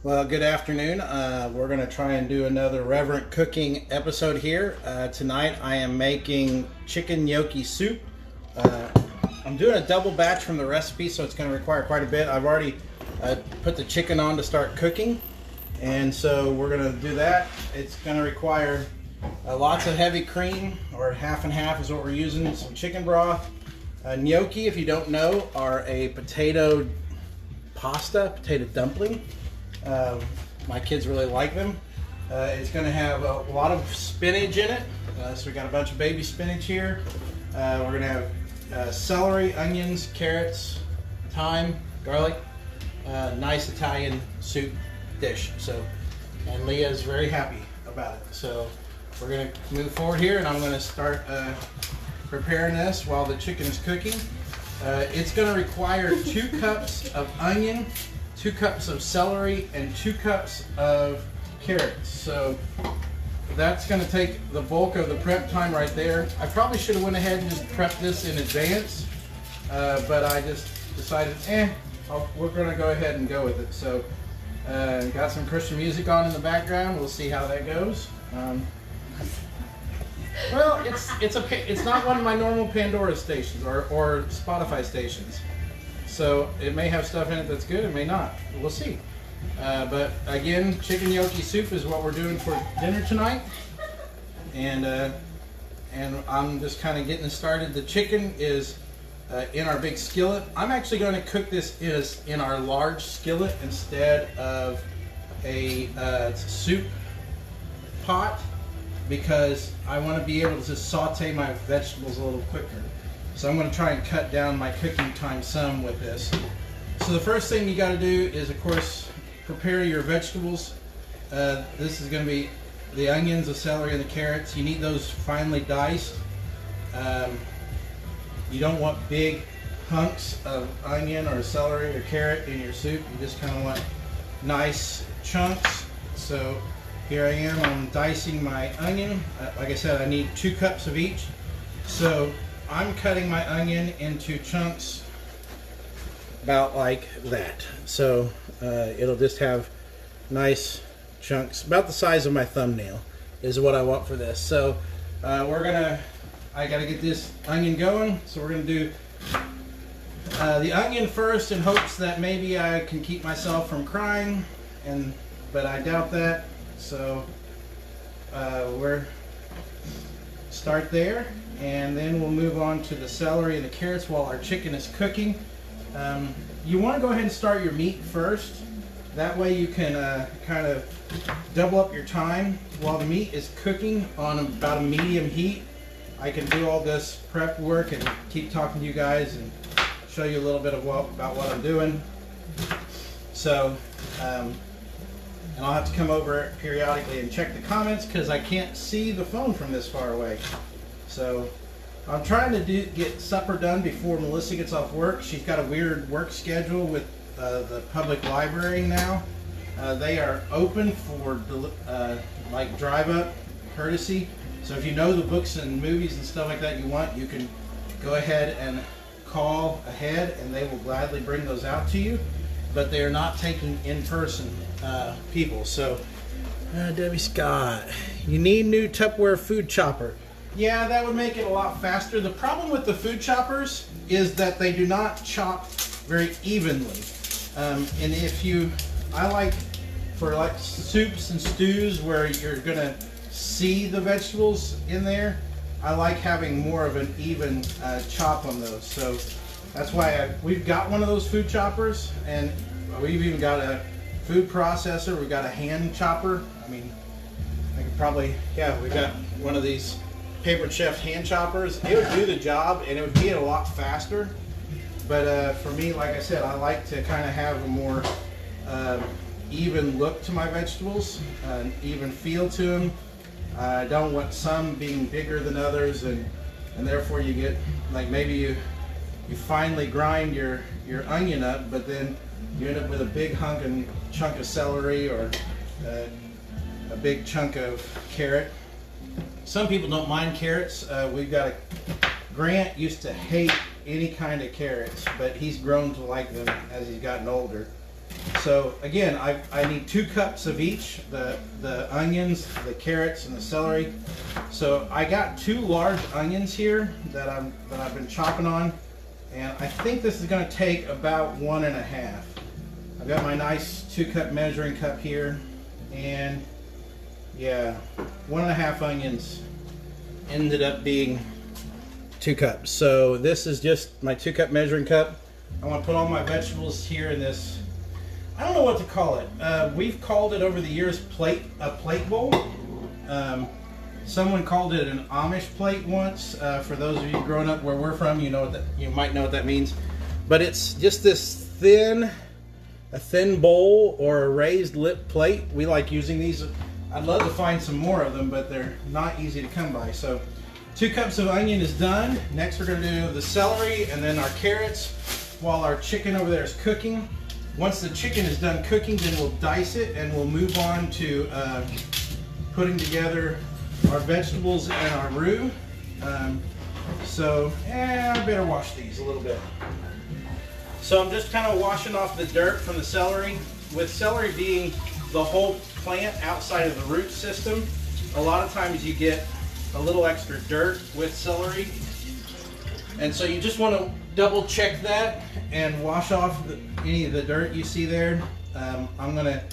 Well, good afternoon. We're going to try and do another Reverent cooking episode here. Tonight I am making chicken gnocchi soup. I'm doing a double batch from the recipe, so it's going to require quite a bit. I've already put the chicken on to start cooking, and so we're going to do that. It's going to require lots of heavy cream, or half and half is what we're using, some chicken broth. Gnocchi, if you don't know, are a potato dumpling. My kids really like them. It's going to have a lot of spinach in it. So we got a bunch of baby spinach here. We're going to have celery, onions, carrots, thyme, garlic. Nice Italian soup dish. And Leah's very happy about it. So we're going to move forward here, and I'm going to start preparing this while the chicken is cooking. It's going to require 2 cups of onion, 2 cups of celery, and 2 cups of carrots. So that's going to take the bulk of the prep time right there. I probably should have went ahead and just prepped this in advance, but I just decided, we're going to go ahead and go with it. So got some Christian music on in the background. We'll see how that goes. Well, it's not one of my normal Pandora stations or Spotify stations. So it may have stuff in it that's good, it may not. We'll see. But again, chicken gnocchi soup is what we're doing for dinner tonight. And I'm just kind of getting it started. The chicken is in our big skillet. I'm actually going to cook this in our large skillet instead of a soup pot, because I want to be able to saute my vegetables a little quicker. So I'm going to try and cut down my cooking time some with this. So the first thing you got to do is, of course, prepare your vegetables. This is going to be the onions, the celery, and the carrots. You need those finely diced. You don't want big hunks of onion or celery or carrot in your soup. You just kind of want nice chunks. So here I am, I'm dicing my onion. Like I said, I need 2 cups of each. So I'm cutting my onion into chunks about like that. So it'll just have nice chunks, about the size of my thumbnail is what I want for this. So I gotta get this onion going. So we're gonna do the onion first in hopes that maybe I can keep myself from crying, but I doubt that. So we're start there, and then we'll move on to the celery and the carrots while our chicken is cooking. You want to go ahead and start your meat first. That way you can kind of double up your time while the meat is cooking on about a medium heat. I can do all this prep work and keep talking to you guys and show you a little bit about what I'm doing. So and I'll have to come over periodically and check the comments because I can't see the phone from this far away. So I'm trying to get supper done before Melissa gets off work. She's got a weird work schedule with the public library now. They are open for like drive-up courtesy. So if you know the books and movies and stuff like that you want, you can go ahead and call ahead and they will gladly bring those out to you. But they are not taking in-person people. So, Debbie Scott, you need new Tupperware food chopper. Yeah, that would make it a lot faster. The problem with the food choppers is that they do not chop very evenly. And I like for like soups and stews where you're gonna see the vegetables in there, I like having more of an even chop on those. So that's why we've got one of those food choppers, and we've even got a food processor. We've got a hand chopper. I mean, I could probably, we've got one of these Paper Chef hand choppers. It would do the job and it would be a lot faster. But for me, like I said, I like to kind of have a more even look to my vegetables, an even feel to them. I don't want some being bigger than others, and therefore you get, like, maybe you finally grind your onion up, but then you end up with a big chunk of celery or a big chunk of carrot. Some people don't mind carrots. We've got Grant used to hate any kind of carrots, but he's grown to like them as he's gotten older. So again, I need 2 cups of each, the onions, the carrots, and the celery. So I got 2 large onions here that I've been chopping on, and I think this is going to take about 1.5. I've got my nice 2-cup measuring cup here, and yeah, 1.5 onions ended up being 2 cups. So this is just my 2-cup measuring cup. I want to put all my vegetables here in this. I don't know what to call it. We've called it over the years a plate bowl. Someone called it an Amish plate once. For those of you growing up where we're from, you might know what that means. But it's just this a thin bowl or a raised lip plate. We like using these. I'd love to find some more of them, but they're not easy to come by. So 2 cups of onion is done. Next we're going to do the celery and then our carrots while our chicken over there is cooking. Once the chicken is done cooking, then we'll dice it and we'll move on to putting together our vegetables and our roux. I better wash these a little bit. So I'm just kind of washing off the dirt from the celery. With celery being the whole plant outside of the root system, a lot of times you get a little extra dirt with celery. And so you just want to double check that and wash off any of the dirt you see there. I'm going to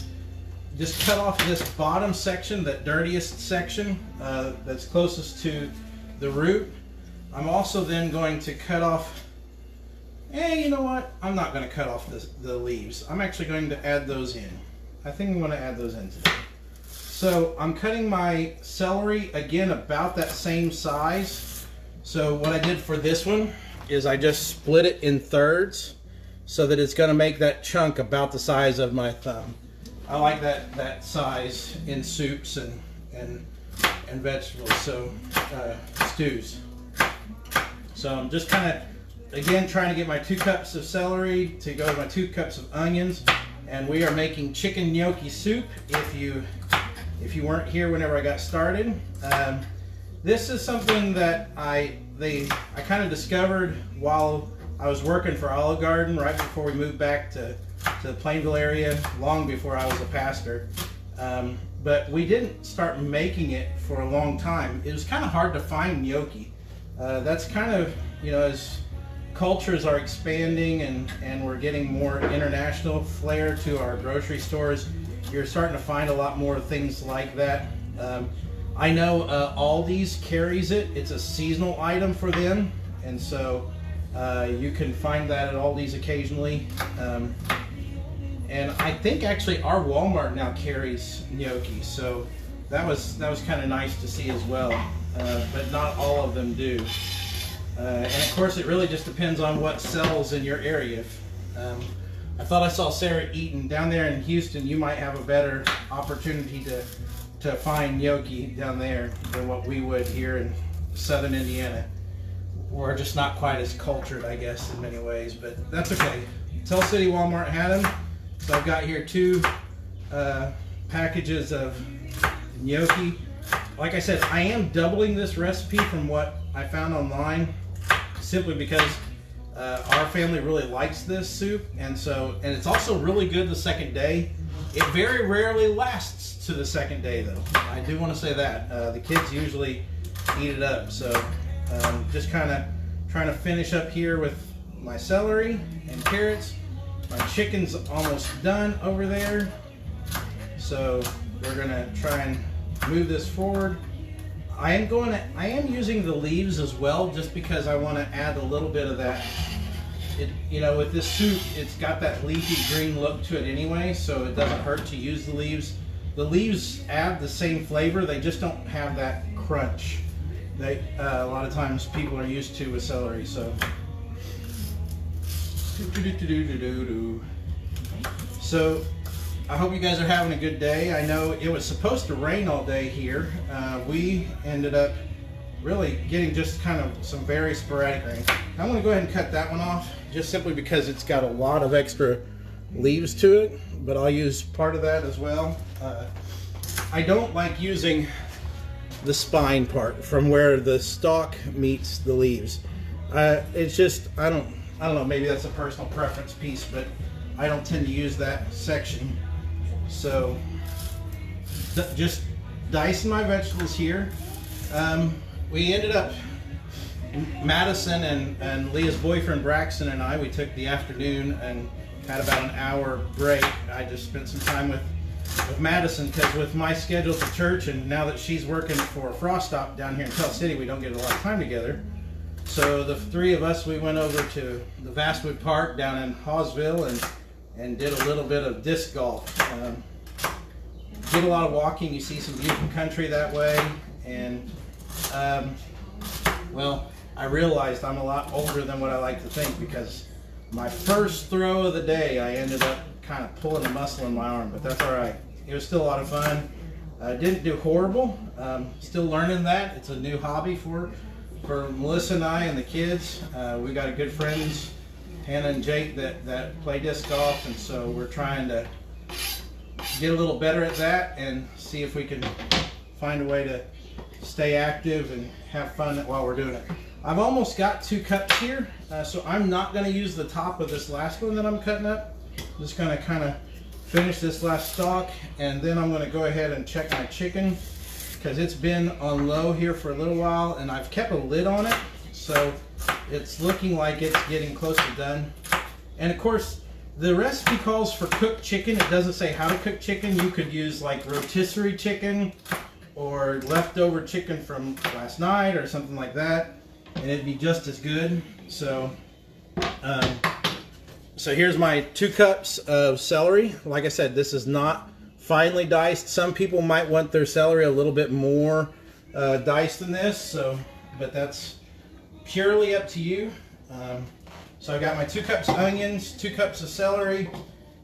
just cut off this bottom section, that dirtiest section that's closest to the root. I'm also then going to cut off, you know what? I'm not going to cut off the leaves. I'm actually going to add those in. I think I'm going to add those in today. So I'm cutting my celery again about that same size. So what I did for this one is I just split it in thirds so that it's going to make that chunk about the size of my thumb. I like that size in soups and vegetables, so stews. So I'm just kind of, again, trying to get my 2 cups of celery to go with my 2 cups of onions, and we are making chicken gnocchi soup. If you weren't here whenever I got started, this is something that I kind of discovered while I was working for Olive Garden right before we moved back to the Plainville area, long before I was a pastor. But we didn't start making it for a long time. It was kind of hard to find gnocchi. That's kind of, as cultures are expanding and we're getting more international flair to our grocery stores, you're starting to find a lot more things like that. I know Aldi's carries it. It's a seasonal item for them, and so you can find that at Aldi's occasionally. And I think actually our Walmart now carries gnocchi, so that was kind of nice to see as well. But not all of them do. And of course, it really just depends on what sells in your area. I thought I saw Sarah eating down there in Houston. You might have a better opportunity to find gnocchi down there than what we would here in southern Indiana. We're just not quite as cultured, I guess, in many ways, but that's okay. Tell City Walmart had them, so I've got here 2 packages of gnocchi. Like I said, I am doubling this recipe from what I found online, simply because our family really likes this soup, and it's also really good the second day. It very rarely lasts to the second day, though. I do want to say that. The kids usually eat it up, so just kind of trying to finish up here with my celery and carrots. My chicken's almost done over there, so we're gonna try and move this forward. I am using the leaves as well, just because I want to add a little bit of that. With this soup, it's got that leafy green look to it anyway, so it doesn't hurt to use the leaves. The leaves add the same flavor, they just don't have that crunch that a lot of times people are used to with celery. So I hope you guys are having a good day. I know it was supposed to rain all day here. We ended up really getting just kind of some very sporadic rain. I'm going to go ahead and cut that one off, just simply because it's got a lot of extra leaves to it, but I'll use part of that as well. I don't like using the spine part from where the stalk meets the leaves. It's just, I don't know, maybe that's a personal preference piece, but I don't tend to use that section. So just dicing my vegetables here. We ended up, Madison and Leah's boyfriend Braxton and I, we took the afternoon and had about an hour break. I just spent some time with Madison, because with my schedule for church, and now that she's working for Frost Stop down here in Tell City, we don't get a lot of time together. So the three of us, we went over to the Vastwood Park down in Hawesville and did a little bit of disc golf. Did a lot of walking. You see some beautiful country that way. And well, I realized I'm a lot older than what I like to think, because my first throw of the day, I ended up kind of pulling a muscle in my arm, but that's all right. It was still a lot of fun. Didn't do horrible. Still learning that. It's a new hobby for Melissa and I and the kids. We got good friends, Hannah and Jake, that play disc golf, and so we're trying to get a little better at that and see if we can find a way to stay active and have fun while we're doing it. I've almost got 2 cups here, so I'm not going to use the top of this last one that I'm cutting up. I'm just going to kind of finish this last stalk, and then I'm going to go ahead and check my chicken, because it's been on low here for a little while, and I've kept a lid on it, so it's looking like it's getting close to done. And of course, the recipe calls for cooked chicken. It doesn't say how to cook chicken. You could use like rotisserie chicken or leftover chicken from last night or something like that, and it'd be just as good. So so here's my 2 cups of celery. Like I said, this is not finely diced. Some people might want their celery a little bit more diced than this, but that's purely up to you. So I got my 2 cups of onions, 2 cups of celery.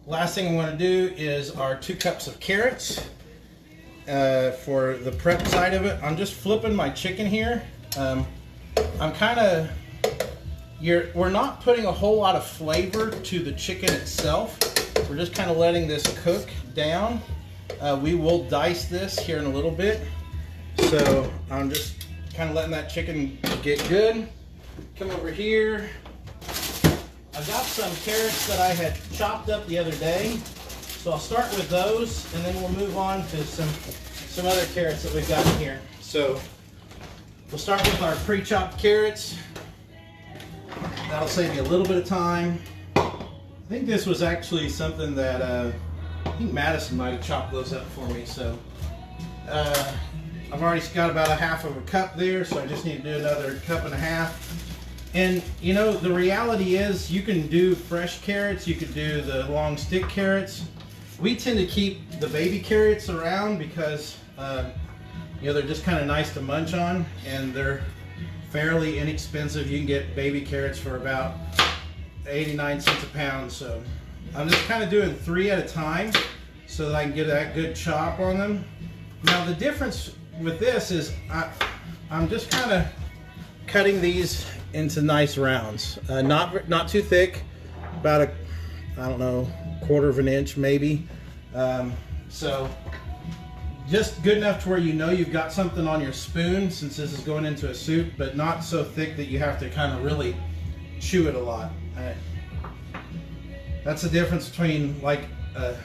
Last thing I want to do is our 2 cups of carrots for the prep side of it. I'm just flipping my chicken here. I'm kind of, we're not putting a whole lot of flavor to the chicken itself. We're just kind of letting this cook down. We will dice this here in a little bit. So I'm just kind of letting that chicken get good. Come over here. I've got some carrots that I had chopped up the other day. So I'll start with those, and then we'll move on to some other carrots that we've got in here. So we'll start with our pre-chopped carrots. That'll save you a little bit of time. I think this was actually something that I think Madison might have chopped those up for me. So I've already got about a half of a cup there, so I just need to do another 1.5 cups. And you know, the reality is you can do fresh carrots, you could do the long stick carrots. We tend to keep the baby carrots around because you know, they're just kind of nice to munch on, and they're fairly inexpensive. You can get baby carrots for about 89 cents a pound. So I'm just kind of doing 3 at a time so that I can get that good chop on them. Now the difference with this is I'm just kind of cutting these into nice rounds, not too thick, about I don't know, 1/4 inch maybe. So just good enough to where you know you've got something on your spoon, since this is going into a soup, but not so thick that you have to kind of really chew it a lot. That's the difference between like a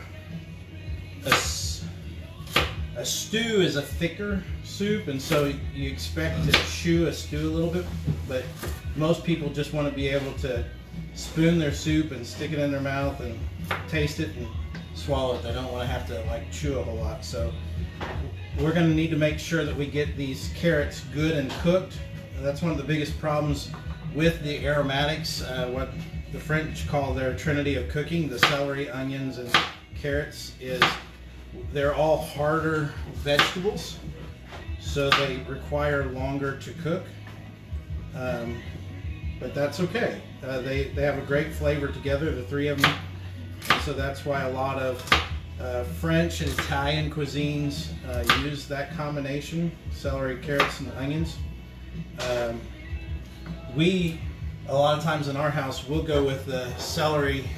stew is a thicker soup, and so you expect to chew a stew a little bit, but most people just want to be able to spoon their soup and stick it in their mouth and taste it and swallow it. They don't want to have to like chew a whole lot. So we're going to need to make sure that we get these carrots good and cooked. That's one of the biggest problems with the aromatics, what the French call their trinity of cooking, the celery, onions, and carrots, is they're all harder vegetables, so they require longer to cook. But that's okay. They have a great flavor together, the 3 of them. And so that's why a lot of French and Italian cuisines use that combination, celery, carrots, and onions. We, a lot of times in our house, we'll go with the celery,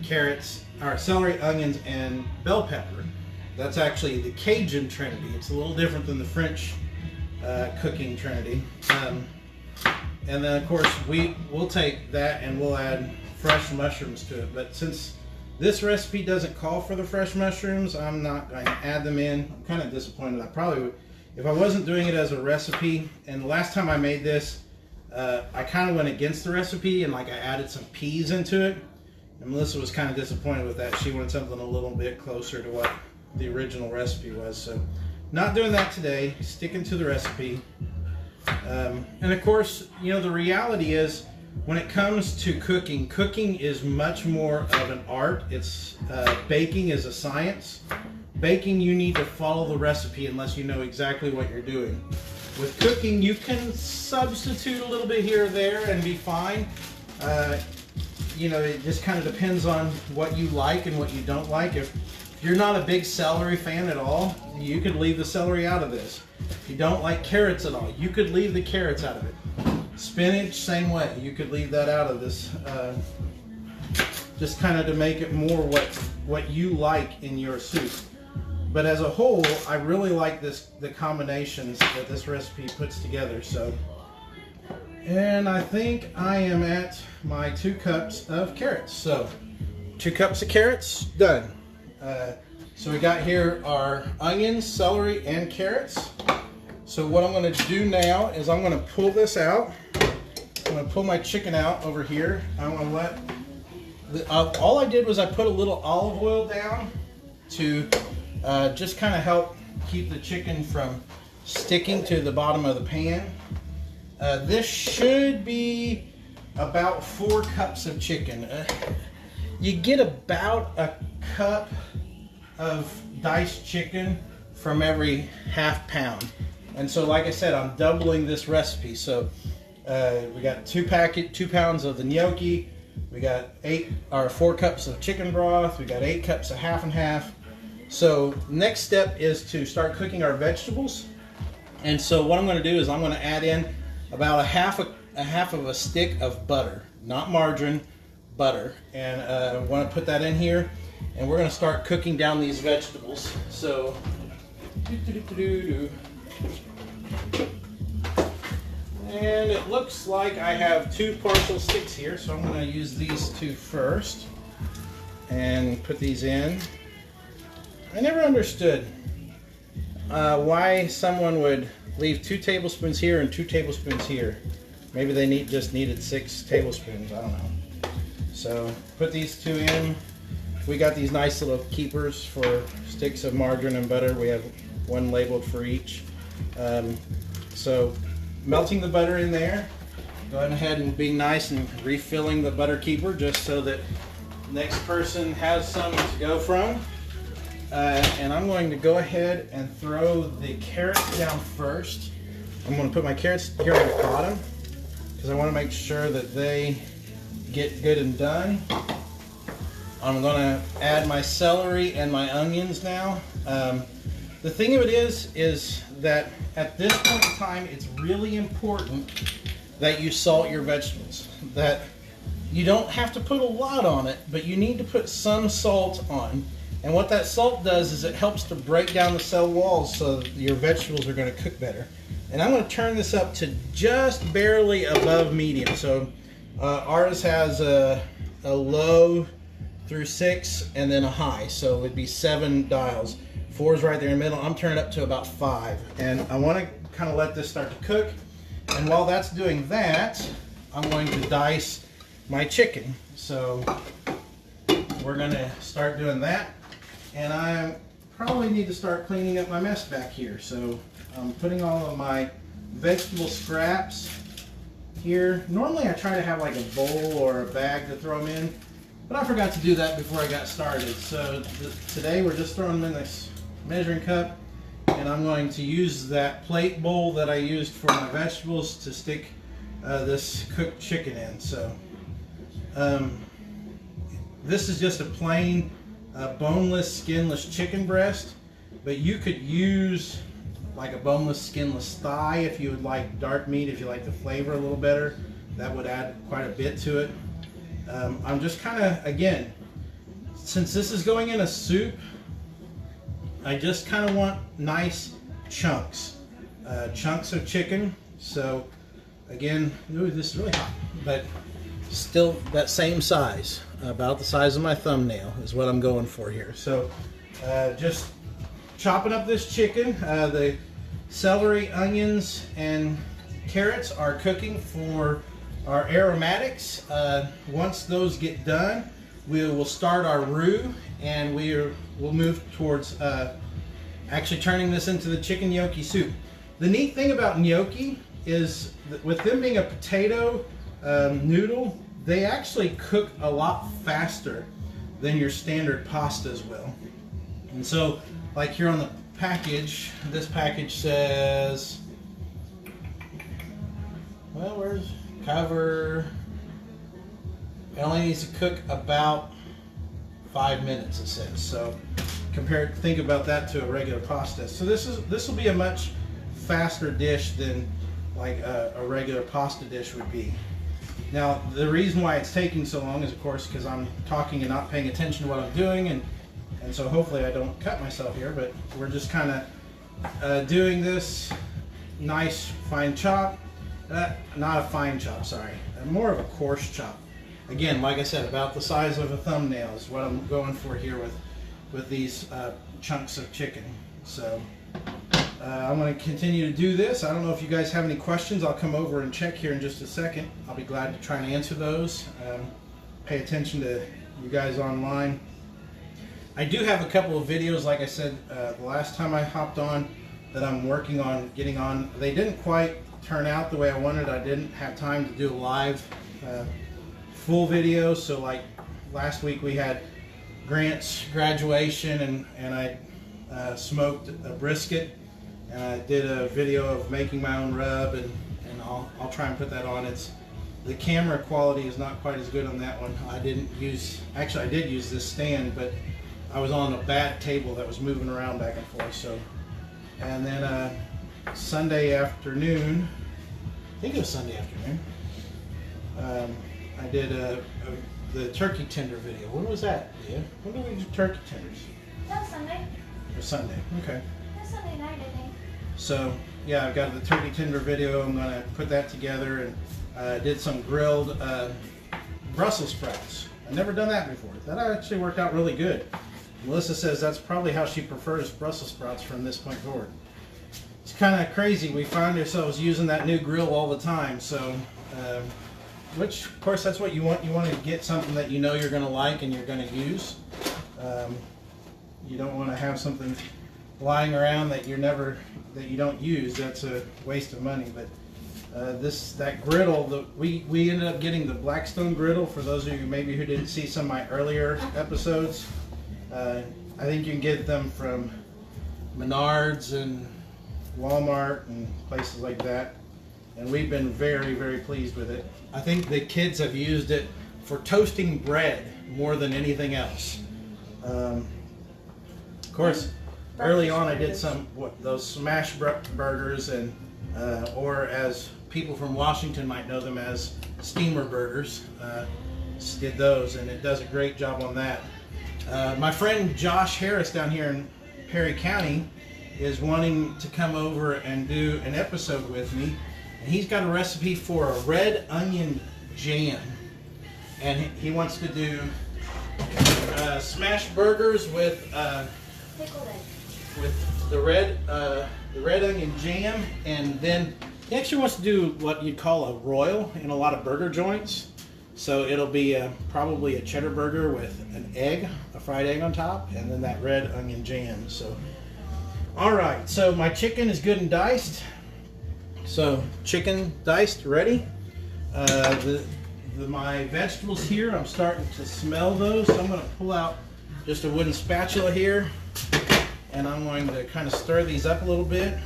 carrots, or celery, onions, and bell pepper. That's actually the Cajun trinity. It's a little different than the French cooking trinity. And then of course we'll take that and we'll add fresh mushrooms to it. But since This recipe doesn't call for the fresh mushrooms. I'm not going to add them in. I'm kind of disappointed. I probably would, if I wasn't doing it as a recipe, and the last time I made this, I kind of went against the recipe and like I added some peas into it. And Melissa was kind of disappointed with that. She wanted something a little bit closer to what the original recipe was. So not doing that today, sticking to the recipe. And of course, you know, the reality is when it comes to cooking, cooking is much more of an art. It's baking is a science. Baking, you need to follow the recipe unless you know exactly what you're doing. With cooking, you can substitute a little bit here or there and be fine. You know, it just kind of depends on what you like and what you don't like. If you're not a big celery fan at all, you could leave the celery out of this. If you don't like carrots at all, you could leave the carrots out of it. Spinach, same way. You could leave that out of this. Just kind of to make it more what you like in your soup. But as a whole, I really like the combinations that this recipe puts together. So, and I think I am at my 2 cups of carrots. So 2 cups of carrots, done. So we got here our onions, celery, and carrots. So what I'm going to do now is I'm going to pull this out. I'm going to pull my chicken out over here. I'm going to let, all I did was I put a little olive oil down to just kind of help keep the chicken from sticking to the bottom of the pan. This should be about 4 cups of chicken. You get about a cup of diced chicken from every ½ pound. And so like I said, I'm doubling this recipe. So we got 2 pounds of the gnocchi. We got 4 cups of chicken broth. We got 8 cups of half and half. So next step is to start cooking our vegetables. And so what I'm going to do is I'm going to add in about a half of a stick of butter, not margarine, butter. And I want to put that in here, and we're going to start cooking down these vegetables. So, and it looks like I have 2 partial sticks here, so I'm going to use these 2 first and put these in. I never understood why someone would leave 2 tablespoons here and 2 tablespoons here. Maybe they just needed 6 tablespoons, I don't know. So put these 2 in. We got these nice little keepers for sticks of margarine and butter. We have 1 labeled for each. So melting the butter in there. Going ahead and being nice and refilling the butter keeper just so that the next person has some to go from. And I'm going to go ahead and throw the carrots down first. I'm going to put my carrots here on the bottom because I want to make sure that they get good and done. I'm going to add my celery and my onions now. The thing of it is that at this point in time, it's really important that you salt your vegetables. That you don't have to put a lot on it, but you need to put some salt on. And what that salt does is it helps to break down the cell walls so that your vegetables are going to cook better. And I'm going to turn this up to just barely above medium. So ours has a low through 6 and then a high. So it would be 7 dials. 4 is right there in the middle. I'm turning it up to about 5. And I want to kind of let this start to cook. And while that's doing that, I'm going to dice my chicken. So we're going to start doing that. And I probably need to start cleaning up my mess back here. So I'm putting all of my vegetable scraps here. Normally I try to have like a bowl or a bag to throw them in, but I forgot to do that before I got started. So today we're just throwing them in this measuring cup, and I'm going to use that plate bowl that I used for my vegetables to stick this cooked chicken in. So this is just a plain boneless, skinless chicken breast, but you could use like a boneless, skinless thigh if you would like dark meat, if you like the flavor a little better. That would add quite a bit to it. I'm just kind of, again, since this is going in a soup, I just kind of want nice chunks of chicken. So again, ooh, this is really hot, but still that same size. about the size of my thumbnail is what I'm going for here. So just chopping up this chicken. The celery, onions, and carrots are cooking for our aromatics. Once those get done, we will start our roux, and we'll move towards actually turning this into the chicken gnocchi soup. The neat thing about gnocchi is that with them being a potato noodle, they actually cook a lot faster than your standard pastas will. And so, like here on the package, this package says, well, where's cover? It only needs to cook about 5 minutes, it says. So think about that to a regular pasta. So this will be a much faster dish than like a regular pasta dish would be. Now, the reason why it's taking so long is, of course, because I'm talking and not paying attention to what I'm doing, and so hopefully I don't cut myself here, but we're just kind of doing this nice fine chop. Not a fine chop, sorry. More of a coarse chop. Again, like I said, about the size of a thumbnail is what I'm going for here with these chunks of chicken. So I'm going to continue to do this. I don't know if you guys have any questions. I'll come over and check here in just a second. I'll be glad to try and answer those. Pay attention to you guys online. I do have a couple of videos, like I said, the last time I hopped on, that I'm working on getting on. They didn't quite turn out the way I wanted. I didn't have time to do a live full video. So like last week we had Grant's graduation, and I smoked a brisket, and I did a video of making my own rub, and I'll try and put that on. The camera quality is not quite as good on that one. I did use this stand, but I was on a bad table that was moving around back and forth. So, and then Sunday afternoon, I think it was Sunday afternoon, I did the turkey tender video. When was that? Yeah. When did we do turkey tenders? That was Sunday. Or Sunday. Okay. That was Sunday night, I think. So yeah, I've got the turkey tender video. I'm gonna put that together, and did some grilled Brussels sprouts. I've never done that before. That actually worked out really good. Melissa says that's probably how she prefers Brussels sprouts from this point forward. It's kind of crazy. We find ourselves using that new grill all the time. So, which of course that's what you want. You want to get something that you know you're going to like and you're going to use. You don't want to have something lying around that you don't use. That's a waste of money. But that griddle, we ended up getting the Blackstone griddle. For those of you maybe who didn't see some of my earlier episodes, I think you can get them from Menards and Walmart and places like that, and we've been very, very pleased with it. I think the kids have used it for toasting bread more than anything else. Of course, early on I did those smash burgers, and or as people from Washington might know them as steamer burgers. Did those, and it does a great job on that. My friend Josh Harris down here in Perry County is wanting to come over and do an episode with me, and he's got a recipe for a red onion jam, and he wants to do smashed burgers with the red onion jam, and then he actually wants to do what you'd call a royal in a lot of burger joints. So it'll be probably a cheddar burger with an egg, a fried egg on top, and then that red onion jam. So, all right. So my chicken is good and diced. So chicken diced, ready. My vegetables here, I'm starting to smell those. So I'm going to pull out just a wooden spatula here, and I'm going to kind of stir these up a little bit.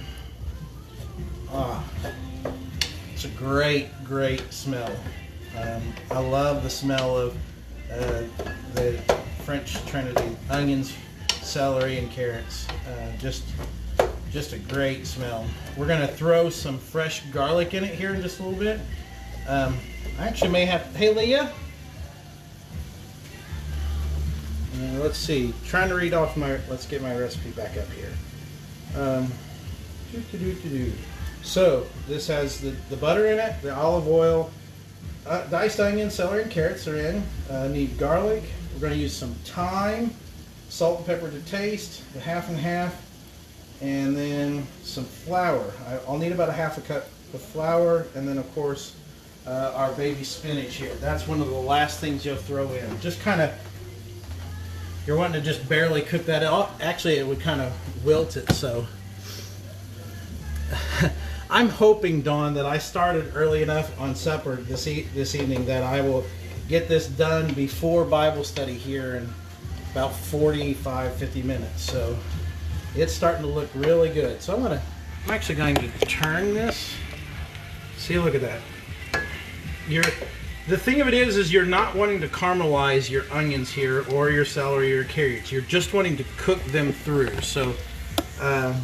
It's a great, great smell. I love the smell of the French Trinity, onions, celery, and carrots. Just a great smell. We're going to throw some fresh garlic in it here in just a little bit. I actually may have, hey Leah? Let's see, trying to read off let's get my recipe back up here. So this has the butter in it, the olive oil, diced onion, celery, and carrots are in. Need garlic. We're going to use some thyme, salt and pepper to taste, half and half, and then some flour. I'll need about a half a cup of flour, and then of course our baby spinach here. That's one of the last things you'll throw in. Just kind of, you're wanting to just barely cook that out. Actually, it would kind of wilt it, so. I'm hoping, Dawn, that I started early enough on supper this evening that I will get this done before Bible study here in about 45-50 minutes. So it's starting to look really good. So I'm actually going to turn this. See, look at that. The thing of it is you're not wanting to caramelize your onions here or your celery or your carrots. You're just wanting to cook them through. So I'm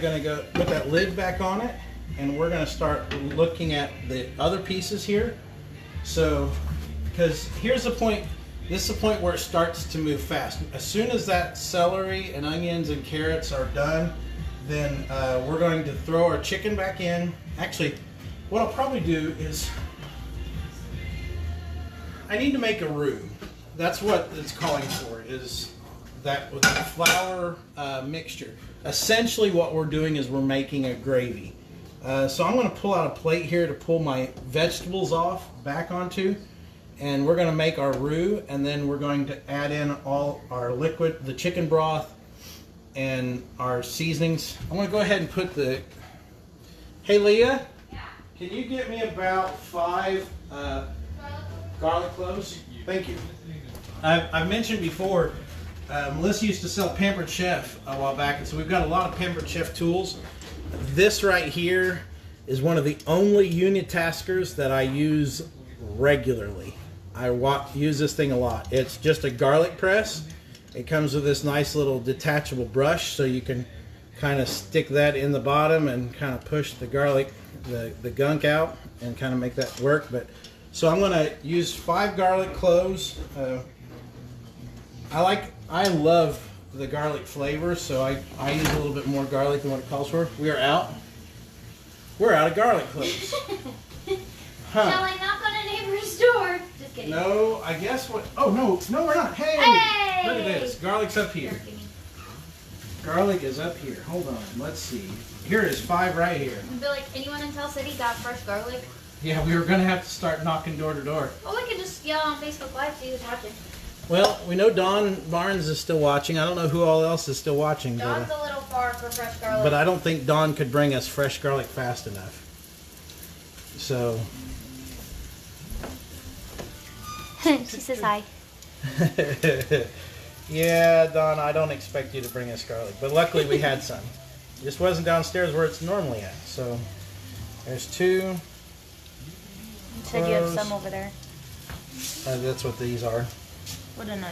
going to go put that lid back on it, and we're going to start looking at the other pieces here. So, because here's the point, this is the point where it starts to move fast. As soon as that celery and onions and carrots are done, then we're going to throw our chicken back in. Actually, what I'll probably do is I need to make a roux. That's what it's calling for, is that with the flour mixture. Essentially what we're doing is we're making a gravy. So I'm going to pull out a plate here to pull my vegetables off back onto, and we're going to make our roux, and then we're going to add in all our liquid, the chicken broth, and our seasonings. I'm going to go ahead and put the... Hey Leah, can you get me about 5 garlic cloves? Thank you. I've mentioned before, Melissa used to sell Pampered Chef a while back, and so we've got a lot of Pampered Chef tools. This right here is one of the only unitaskers that I use regularly. I use this thing a lot. It's just a garlic press. It comes with this nice little detachable brush, so you can kind of stick that in the bottom and kind of push the garlic, the gunk out, and kind of make that work. But so I'm going to use 5 garlic cloves. I love the garlic flavor, so I use a little bit more garlic than what it calls for. We're out of garlic cloves. Huh. Shall I knock on a neighbor's door? Just kidding. No, I guess what? Oh no, we're not. Hey, look at this. Garlic's up here. Garlic is up here. Hold on. Let's see. Here it is, 5 right here. I feel like anyone in Tell City got fresh garlic. Yeah, we were gonna have to start knocking door to door. Well, we could just yell on Facebook Live, see who's watching. Well, we know Dawn Barnes is still watching. I don't know who all else is still watching. Dawn's a little far for fresh garlic. But I don't think Dawn could bring us fresh garlic fast enough. So. She says hi. Yeah, Dawn, I don't expect you to bring us garlic. But luckily we had some. It just wasn't downstairs where it's normally at. So, there's 2. You said you have some over there. That's what these are. What in the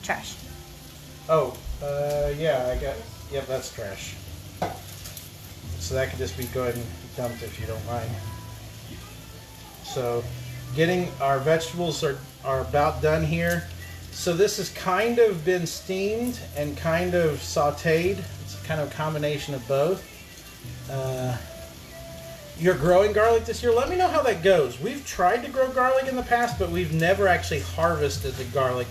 trash? Oh, yeah, yep, that's trash. So that could just be go ahead and dumped if you don't mind. So getting our vegetables are about done here. So this has kind of been steamed and kind of sauteed. It's kind of a combination of both. You're growing garlic this year. Let me know how that goes. We've tried to grow garlic in the past, but we've never actually harvested the garlic.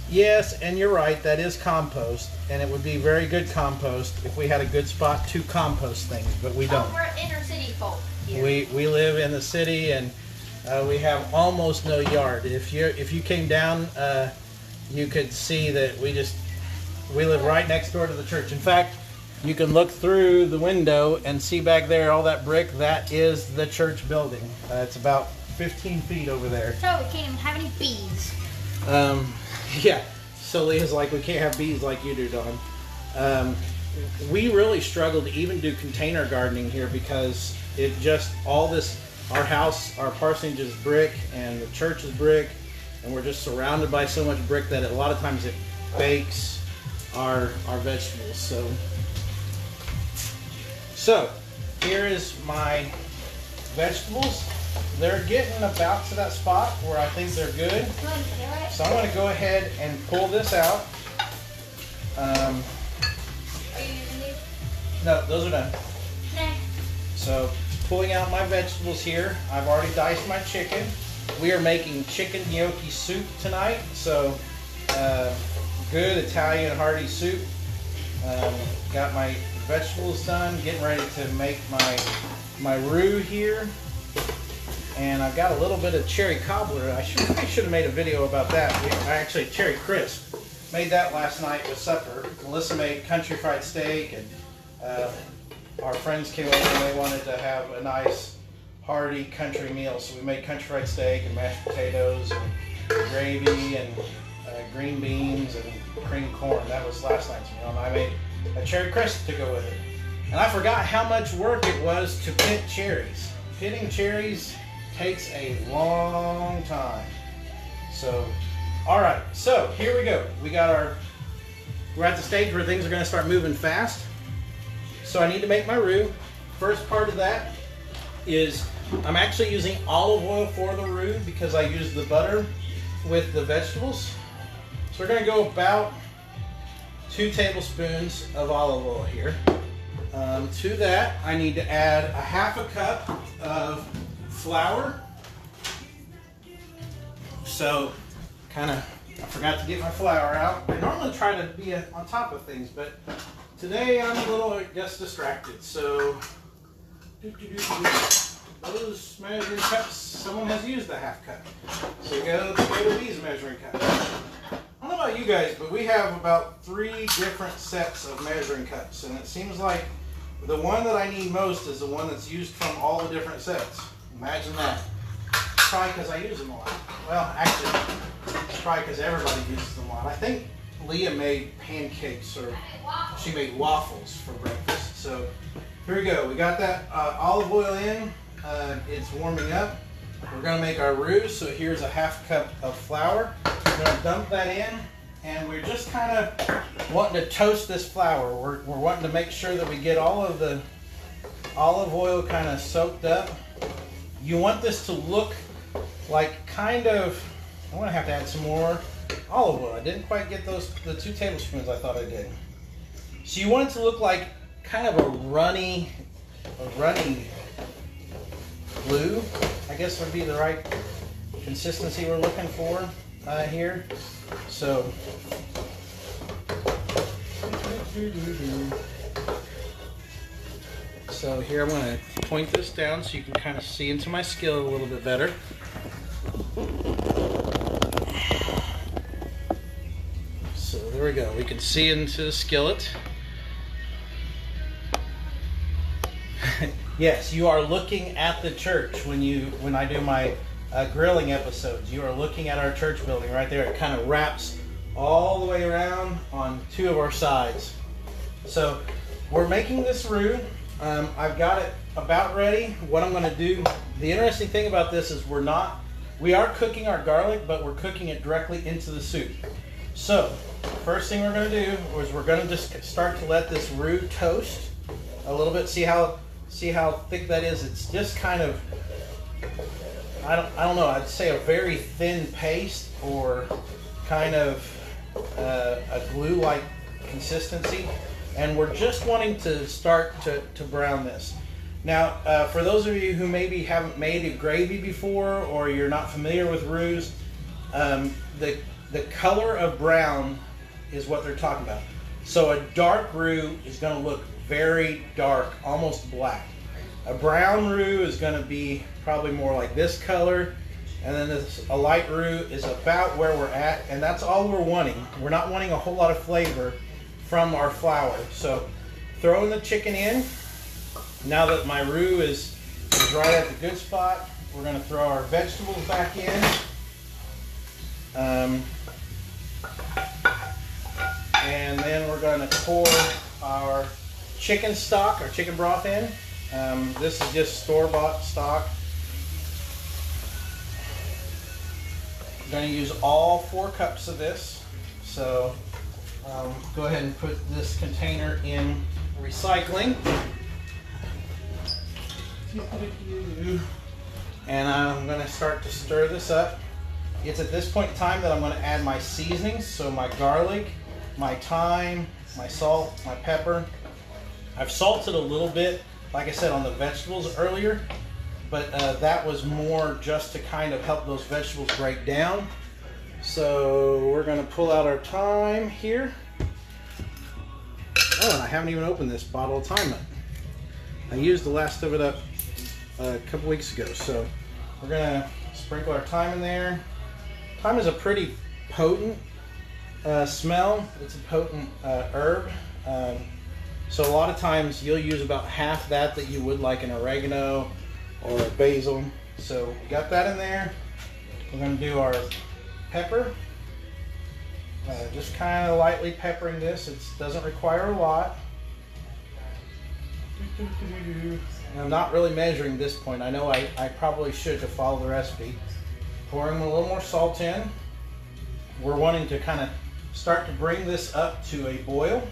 Yes, and you're right, that is compost, and it would be very good compost if we had a good spot to compost things, but we don't. We're inner city folk here. We live in the city, and we have almost no yard. If you came down, you could see that we live right next door to the church. In fact, you can look through the window and see back there all that brick. That is the church building. It's about 15 feet over there. So we can't even have any bees. Yeah. So Leah's like, we can't have bees like you do, Dawn. We really struggle to even do container gardening here because it just, our house, our parsonage is brick and the church is brick, and we're just surrounded by so much brick that a lot of times it bakes our vegetables. So here is my vegetables. They're getting about to that spot where I think they're good. So I'm going to go ahead and pull this out. Are you using these? No, those are done. Nah. So pulling out my vegetables here. I've already diced my chicken. We are making chicken gnocchi soup tonight, so good Italian hearty soup. Got my vegetables done, getting ready to make my roux here. And I've got a little bit of cherry cobbler. I should have made a video about that. I actually cherry crisp. Made that last night with supper. Melissa made country fried steak, and our friends came over and they wanted to have a nice hearty country meal. So we made country fried steak and mashed potatoes and gravy and green beans and creamed corn. That was last night's meal. And I made a cherry crisp to go with it. And I forgot how much work it was to pit cherries. Pitting cherries takes a long time. So, all right, so here we go. We're at the stage where things are gonna start moving fast. So I need to make my roux. First part of that is I'm actually using olive oil for the roux because I use the butter with the vegetables. So we're gonna go about 2 tablespoons of olive oil here. To that, I need to add a half a cup of flour. So, I forgot to get my flour out. I normally try to be on top of things, but today I'm a little, I guess, distracted. So, those measuring cups, someone has used the half cup. So go to these measuring cups. I don't know about you guys, but we have about 3 different sets of measuring cups, and it seems like the one that I need most is the one that's used from all the different sets. Imagine that. Probably because I use them a lot. Well, actually, it's probably because everybody uses them a lot. I think Leah made pancakes, or she made waffles for breakfast. So here we go. We got that olive oil in. It's warming up. We're going to make our roux. So here's a half cup of flour. We're going to dump that in. And we're just kind of wanting to toast this flour. We're wanting to make sure that we get all of the olive oil kind of soaked up. You want this to look like kind of, I'm going to have to add some more olive oil. I didn't quite get the 2 tablespoons I thought I did. So you want it to look like kind of a runny glue, I guess would be the right consistency we're looking for here. So, here I'm going to point this down so you can kind of see into my skillet a little bit better. So there we go. We can see into the skillet. Yes, you are looking at the church when I do my grilling episodes. You are looking at our church building right there. It kind of wraps all the way around on 2 of our sides. So we're making this roux. I've got it about ready. What I'm going to do, the interesting thing about this is we are cooking our garlic, but we're cooking it directly into the soup. So first thing we're going to do is we're going to just start to let this roux toast a little bit. See how thick that is? It's just kind of, I don't know, I'd say a very thin paste, or kind of a glue-like consistency. And we're just wanting to start to brown this. Now, for those of you who maybe haven't made a gravy before, or you're not familiar with roux, the color of brown is what they're talking about. So a dark roux is going to look very dark, almost black. A brown roux is going to be probably more like this color, and then a light roux is about where we're at, and that's all we're wanting. We're not wanting a whole lot of flavor from our flour. So throwing the chicken in. Now that my roux is right at the good spot, we're going to throw our vegetables back in. And then we're going to pour our chicken stock, our chicken broth in. This is just store-bought stock. I'm going to use all 4 cups of this. So go ahead and put this container in recycling. And I'm going to start to stir this up. It's at this point in time that I'm going to add my seasonings. So my garlic, my thyme, my salt, my pepper. I've salted a little bit like I said, on the vegetables earlier, but that was more just to kind of help those vegetables break down. So we're gonna pull out our thyme here. Oh, and I haven't even opened this bottle of thyme yet. I used the last of it up a couple weeks ago. So we're gonna sprinkle our thyme in there. Thyme is a pretty potent smell. It's a potent herb. So a lot of times you'll use about half that you would like an oregano or a basil. So we got that in there. We're gonna do our pepper. Just kind of lightly peppering this. It doesn't require a lot. And I'm not really measuring this point. I know I probably should to follow the recipe. Pouring a little more salt in. We're wanting to kind of start to bring this up to a boil.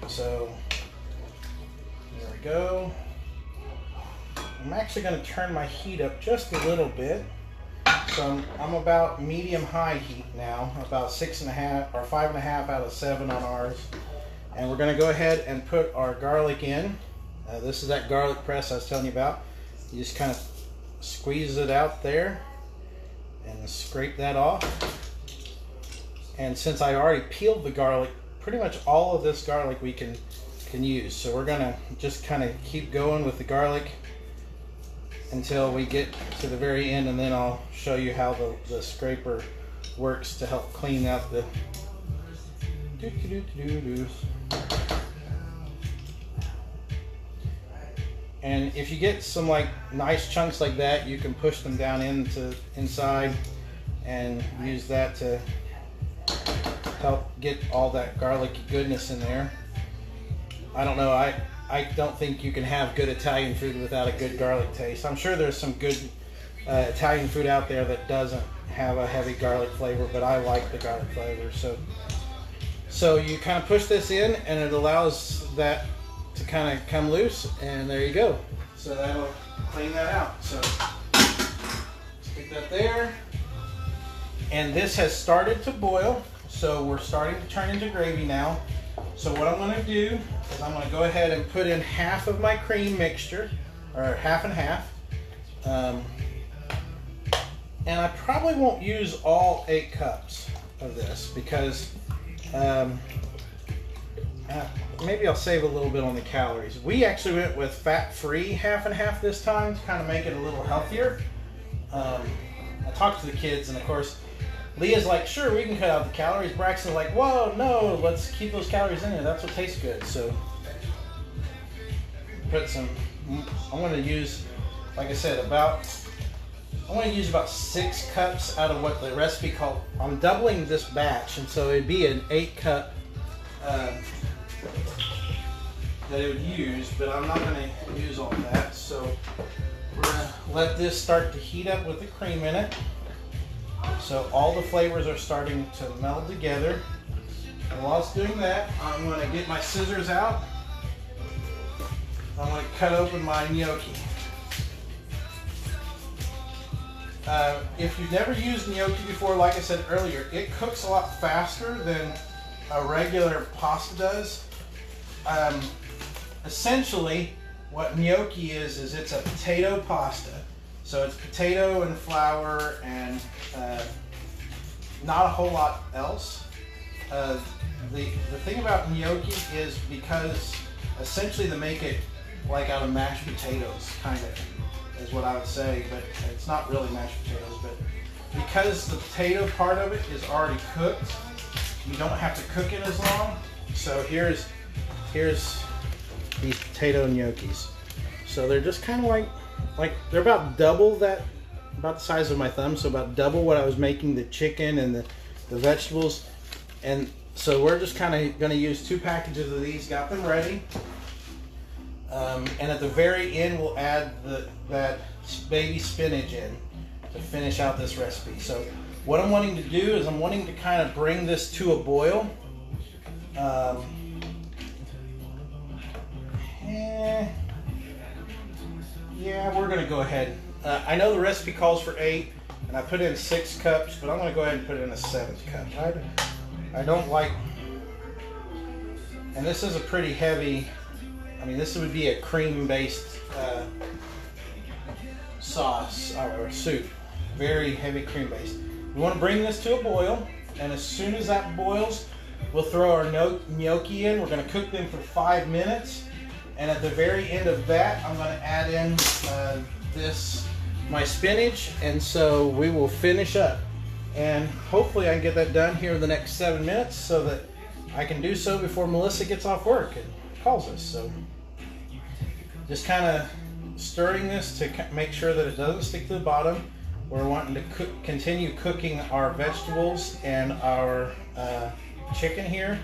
So there we go. I'm actually going to turn my heat up just a little bit. So I'm about medium-high heat now, about 6.5 or 5.5 out of 7 on ours. And we're going to go ahead and put our garlic in. This is that garlic press I was telling you about. You just kind of squeeze it out there and scrape that off. And since I already peeled the garlic, pretty much all of this garlic we can use. So we're going to just kind of keep going with the garlic until we get to the very end, and then I'll show you how the scraper works to help clean out the And if you get some like nice chunks like that, you can push them down inside and use that to help get all that garlicky goodness in there. I don't know, I don't think you can have good Italian food without a good garlic taste. I'm sure there's some good Italian food out there that doesn't have a heavy garlic flavor, but I like the garlic flavor. So you kind of push this in and it allows that to kind of come loose, and there you go. So that'll clean that out. So stick that there. And this has started to boil, so we're starting to turn into gravy now. So what I'm going to do is I'm going to go ahead and put in half of my cream mixture, or half and half. And I probably won't use all 8 cups of this because maybe I'll save a little bit on the calories. We actually went with fat-free half and half this time to kind of make it a little healthier. I talked to the kids, and of course, Leah's like, sure, we can cut out the calories. Braxton's like, whoa, no, let's keep those calories in there. That's what tastes good. So put some, I'm going to use, like I said, I'm going to use about 6 cups out of what the recipe called. I'm doubling this batch, and so it'd be an 8-cup that it would use, but I'm not going to use all that. So we're going to let this start to heat up with the cream in it. So all the flavors are starting to meld together. And while it's doing that, I'm going to get my scissors out. I'm going to cut open my gnocchi. If you've never used gnocchi before, like I said earlier, it cooks a lot faster than a regular pasta does. Essentially, what gnocchi is it's a potato pasta. So it's potato and flour and not a whole lot else. The thing about gnocchi is because essentially they make it like out of mashed potatoes, kind of, is what I would say, but it's not really mashed potatoes. But because the potato part of it is already cooked, you don't have to cook it as long. So here's these potato gnocchis. So they're just kind of like they're about double that, about the size of my thumb, so about double what I was making the chicken and the vegetables. And so we're just kind of going to use 2 packages of these, got them ready. And at the very end, we'll add that baby spinach in to finish out this recipe. So what I'm wanting to do is I'm wanting to kind of bring this to a boil. Yeah, we're going to go ahead. I know the recipe calls for 8, and I put in 6 cups, but I'm going to go ahead and put in a 7th cup. I don't like And this is a pretty heavy, I mean, this would be a cream-based sauce or soup. Very heavy cream-based. We want to bring this to a boil, and as soon as that boils, we'll throw our gnocchi in. We're going to cook them for 5 minutes, and at the very end of that, I'm going to add in my spinach, and so we will finish up. And hopefully I can get that done here in the next 7 minutes so that I can do so before Melissa gets off work and calls us. So just kind of stirring this to make sure that it doesn't stick to the bottom. We're wanting to continue cooking our vegetables and our chicken here.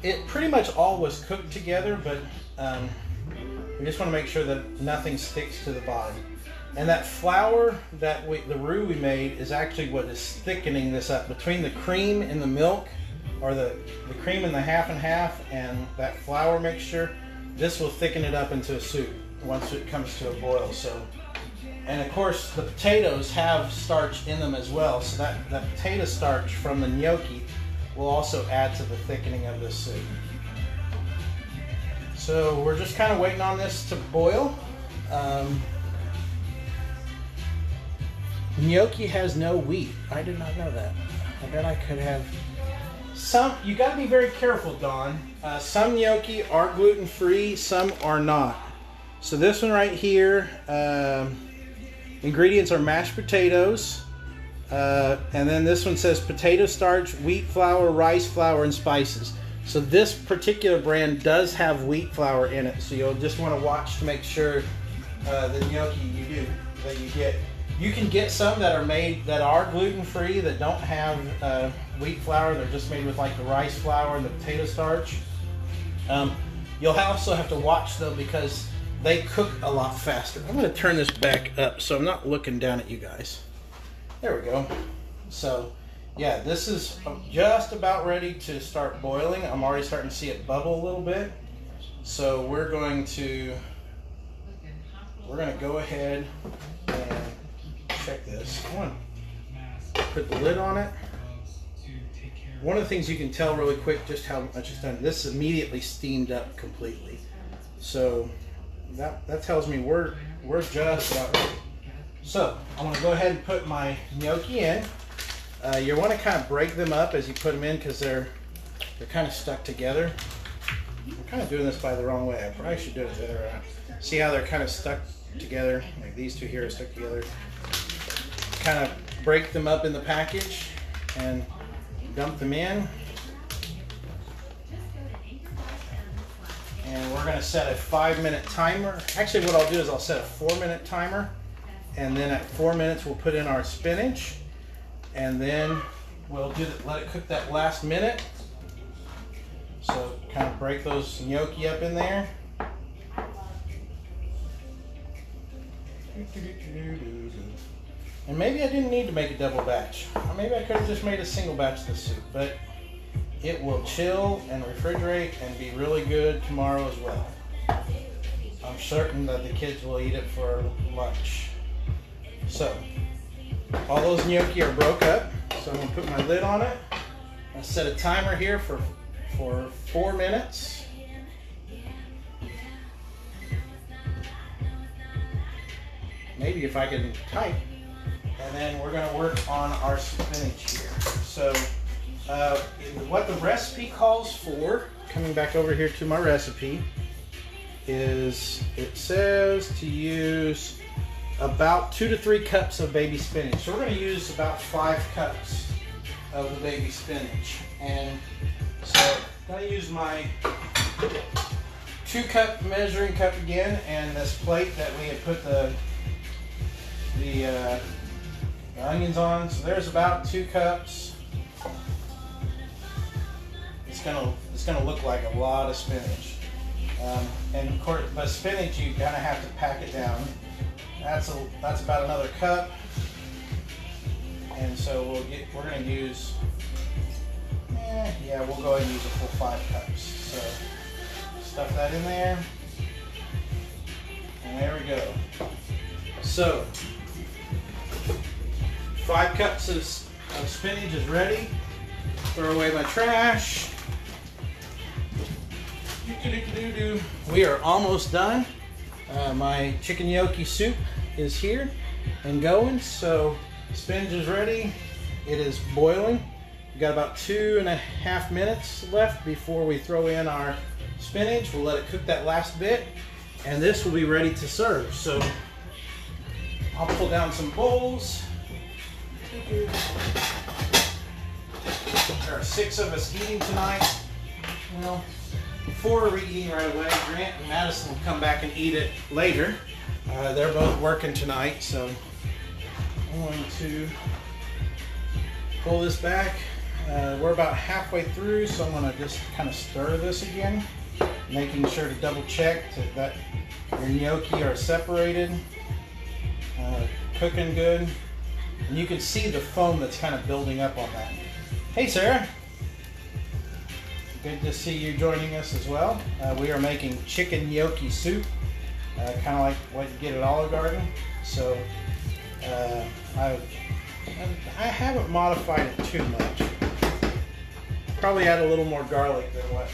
It pretty much all was cooked together, but we just want to make sure that nothing sticks to the bottom. And that flour, the roux we made, is actually what is thickening this up. Between the cream and the milk, or the cream and the half and half, and that flour mixture, this will thicken it up into a soup once it comes to a boil. So, and of course the potatoes have starch in them as well, so that potato starch from the gnocchi will also add to the thickening of this soup. So we're just kind of waiting on this to boil. Gnocchi has no wheat. I did not know that. I bet I could have. You got to be very careful, Dawn. Some gnocchi are gluten-free, some are not. So this one right here, ingredients are mashed potatoes, and then this one says potato starch, wheat flour, rice flour, and spices. So this particular brand does have wheat flour in it, so you'll just want to watch to make sure the gnocchi that you get. You can get some that are made that are gluten-free that don't have wheat flour. They're just made with like the rice flour and the potato starch. You'll also have to watch though, because they cook a lot faster. I'm going to turn this back up so I'm not looking down at you guys. There we go. So yeah, this is just about ready to start boiling. I'm already starting to see it bubble a little bit. So we're going to go ahead and check this. I want to put the lid on it. One of the things you can tell really quick just how much it's done. This is immediately steamed up completely. So that tells me we're just about ready. So I'm going to go ahead and put my gnocchi in. You want to kind of break them up as you put them in because they're kind of stuck together. I'm kind of doing this by the wrong way. I probably should do it the other way. See how they're kind of stuck together? Like these two here are stuck together. Kind of break them up in the package and dump them in. And we're going to set a 5-minute timer. Actually, what I'll do is I'll set a 4-minute timer, and then at 4 minutes we'll put in our spinach, and then we'll let it cook that last minute. So kind of break those gnocchi up in there. And maybe I didn't need to make a double batch. Or maybe I could have just made a single batch of this soup, but it will chill and refrigerate and be really good tomorrow as well. I'm certain that the kids will eat it for lunch. So, all those gnocchi are broke up, so I'm going to put my lid on it. I'll set a timer here for 4 minutes. Maybe if I can type. And then we're going to work on our spinach here. So what the recipe calls for, coming back over here to my recipe, is it says to use about 2 to 3 cups of baby spinach. So we're going to use about 5 cups of the baby spinach. And so I'm going to use my 2-cup measuring cup again, and this plate that we had put the onions on. So there's about 2 cups. It's gonna look like a lot of spinach. And of course, but spinach you gotta have to pack it down. That's about another cup. And so we're gonna use. Yeah, we'll go ahead and use a full 5 cups. So stuff that in there. And there we go. So 5 cups of spinach is ready. Throw away my trash. We are almost done. My chicken gnocchi soup is here and going, so spinach is ready. It is boiling. We got about 2.5 minutes left before we throw in our spinach. We'll let it cook that last bit, and this will be ready to serve. So I'll pull down some bowls. There are 6 of us eating tonight. Well, 4 are eating right away. Grant and Madison will come back and eat it later. They're both working tonight, so I'm going to pull this back. We're about halfway through, so I'm going to just kind of stir this again, making sure to double check that your gnocchi are separated, cooking good. And you can see the foam that's kind of building up on that. Hey, Sarah. Good to see you joining us as well. We are making chicken gnocchi soup, kind of like what you get at Olive Garden. So I haven't modified it too much. Probably add a little more garlic than what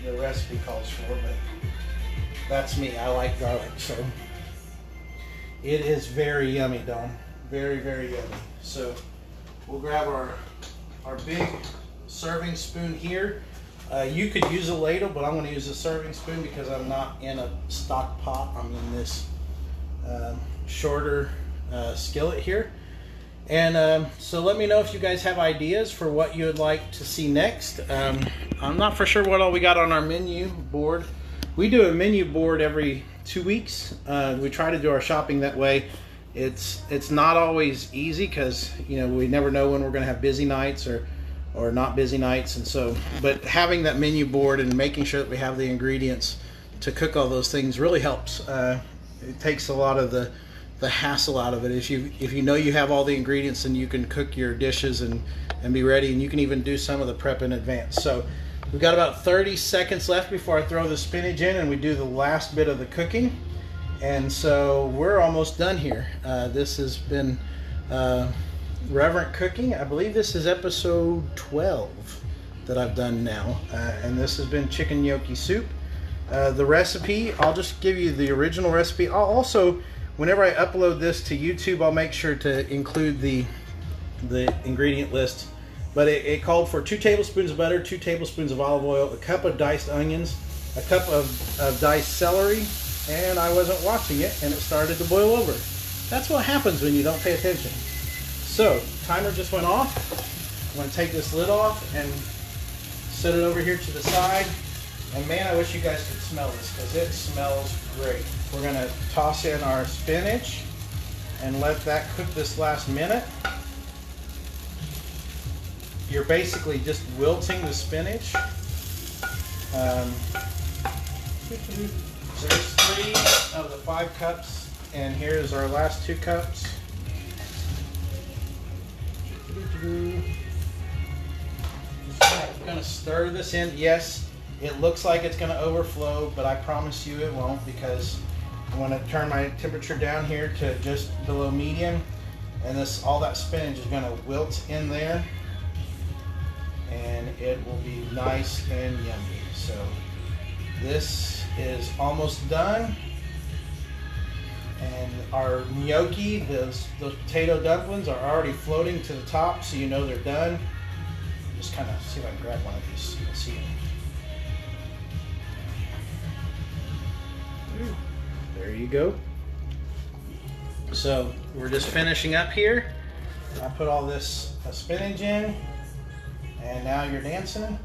the recipe calls for, but that's me. I like garlic, so it is very yummy, Dawn. Very, very yummy. So we'll grab our big serving spoon here. You could use a ladle, but I'm going to use a serving spoon because I'm not in a stock pot. I'm in this shorter skillet here. And so let me know if you guys have ideas for what you would like to see next. I'm not for sure what all we got on our menu board. We do a menu board every 2 weeks. We try to do our shopping that way. It's not always easy because, you know, we never know when we're going to have busy nights or not busy nights, and so, but having that menu board and making sure that we have the ingredients to cook all those things really helps. It takes a lot of the hassle out of it. If you know you have all the ingredients, then you can cook your dishes and be ready, and you can even do some of the prep in advance. So we've got about 30 seconds left before I throw the spinach in and we do the last bit of the cooking. And so we're almost done here. This has been Reverent Cooking. I believe this is episode 12 that I've done now. And this has been chicken gnocchi soup. The recipe, I'll just give you the original recipe. I'll also, whenever I upload this to YouTube, I'll make sure to include the ingredient list. But it called for 2 tablespoons of butter, 2 tablespoons of olive oil, a cup of diced onions, a cup of diced celery, and I wasn't watching it and it started to boil over. That's what happens when you don't pay attention. So, timer just went off. I'm going to take this lid off and set it over here to the side. And man, I wish you guys could smell this because it smells great. We're going to toss in our spinach and let that cook this last minute. You're basically just wilting the spinach. So there's 3 of the 5 cups, and here's our last 2 cups. Just gonna stir this in. Yes, it looks like it's gonna overflow, but I promise you it won't, because I'm gonna turn my temperature down here to just below medium, and all that spinach is gonna wilt in there, and it will be nice and yummy. So this is almost done, and our gnocchi, those potato dumplings, are already floating to the top, so you know they're done. Just kind of see if I can grab one of these so you can see them. There you go. So we're just finishing up here. I put all this spinach in, and now you're dancing.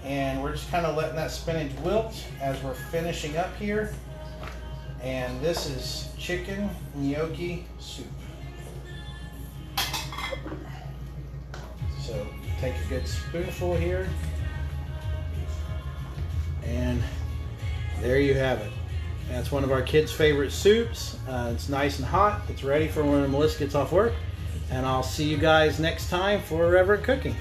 And we're just kind of letting that spinach wilt as we're finishing up here. And this is chicken gnocchi soup. So take a good spoonful here. And there you have it. That's one of our kids' favorite soups. It's nice and hot. It's ready for when Melissa gets off work. And I'll see you guys next time for Reverent Cooking.